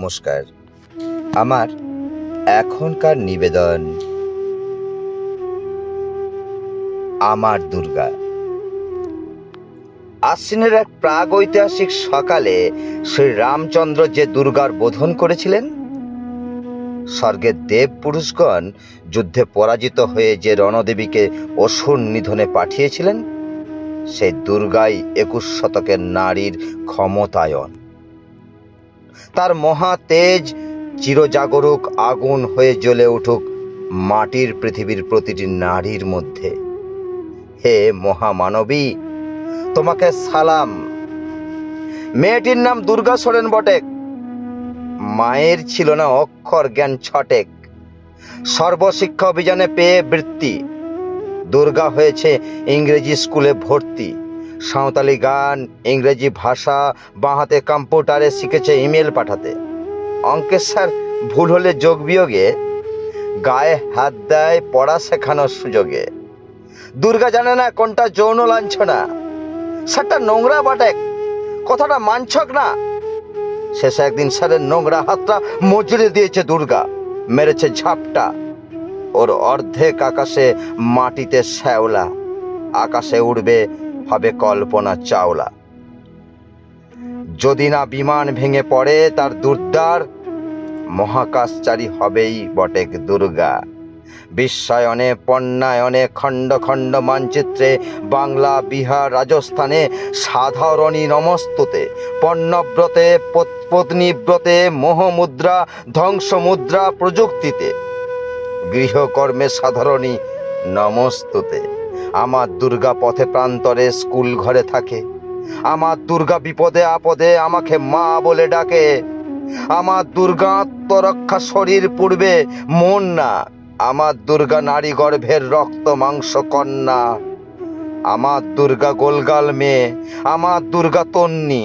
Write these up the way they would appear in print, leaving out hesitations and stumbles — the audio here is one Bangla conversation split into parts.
নমস্কার। আমার এখনকার নিবেদন আমার দুর্গা। আশ্বিনের এক প্রাগৈতিহাসিক সকালে শ্রী রামচন্দ্র যে দুর্গার বোধন করেছিলেন, স্বর্গের দেব পুরুষগণ যুদ্ধে পরাজিত হয়ে যে রণদেবীকে অসুর নিধনে পাঠিয়েছিলেন, সেই দুর্গাই 21 শতকের নারীর ক্ষমতায়ন। তার মহা তেজ চিরজাগরুক আগুন হয়ে জ্বলে উঠুক মাটির পৃথিবীর প্রতিটি নারীর মধ্যে। হে মহামানবী, তোমাকে সালাম। মেয়েটির নাম দুর্গা সোরেন বটে। মায়ের ছিল না অক্ষর জ্ঞান ছটেক। সর্বশিক্ষা অভিযানে পেয়ে বৃত্তি, দুর্গা হয়েছে ইংরেজি স্কুলে ভর্তি। সাঁওতালি গান, ইংরেজি ভাষা, বাঁহাতে কম্পিউটারে শিখেছে ইমেল পাঠাতে। অঙ্কের স্যার ভুল হলে যোগ বিয়োগে গায়ে হাত দেয় পড়া শেখানোর সুযোগে। দুর্গা জানে না কোনটা যৌন লাঞ্ছনা। স্যারটা নোংরা বটে, কথাটা মানছক না। শেষে একদিন স্যারের নোংরা হাতটা মজুরে দিয়েছে দুর্গা, মেরেছে ঝাপটা। ওর অর্ধেক আকাশে মাটিতে শ্যাওলা, আকাশে উড়বে হবে কল্পনা চাওলা। যদি না বিমান ভেঙে পড়ে তার দুর্দার, মহাকাশচারী হবেই বটে দুর্গা। বিশ্বায়নে, পণ্যায়নে, খণ্ড খণ্ড মানচিত্রে, বাংলা, বিহার, রাজস্থানে সাধারণী নমস্তুতে। পণ্যব্রতে, পত্নীব্রতে, মোহমুদ্রা, ধ্বংসমুদ্রা প্রযুক্তিতে, গৃহকর্মে সাধারণী নমস্তুতে। আমার দুর্গা পথে প্রান্তরে স্কুল ঘরে থাকে। আমার দুর্গা বিপদে আপদে আমাকে মা বলে ডাকে। আমার দুর্গা আত্মরক্ষা শরীর পূর্বে মন না। আমার দুর্গা নারী গর্ভের রক্ত মাংস কন্যা। আমার দুর্গা গোলগাল মেয়ে, আমার দুর্গা তন্নি।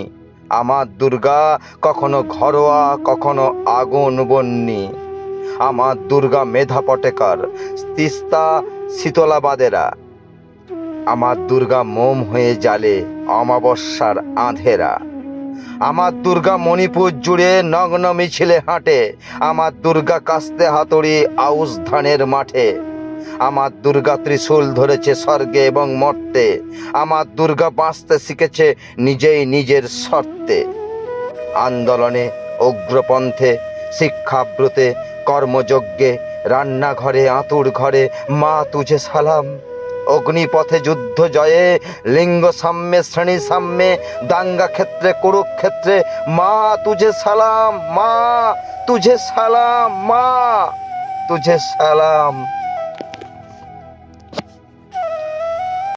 আমার দুর্গা কখনো ঘরোয়া, কখনো আগুন বন্যি। আমার দুর্গা মেধা পটেকর, তিস্তা শীতলাবাদেরা। আমার দুর্গা মোম হয়ে জ্বালে অমাবস্যার আঁধেরা। আমার দুর্গা মণিপুর জুড়ে নগ্ন মিছিলে হাঁটে। আমার দুর্গা কাস্তে হাতুড়ি আউশ ধানের মাঠে। আমার দুর্গা ত্রিশূল ধরেছে স্বর্গে এবং মর্তে। আমার দুর্গা বাঁচতে শিখেছে নিজেই নিজের শর্তে। আন্দোলনে, অগ্রপন্থে, শিক্ষাব্রতে, কর্মযজ্ঞে, রান্নাঘরে, আঁতুড় ঘরে মা তুঝে সালাম। অগ্নিপথে যুদ্ধ জয়ে, লিঙ্গ সাম্যে, শ্রেণী সাম্যে, দাঙ্গা ক্ষেত্রে, কুরুক্ষেত্রে মা তুঝে সালাম। মা তুঝে সালাম, মা তুঝে সালাম।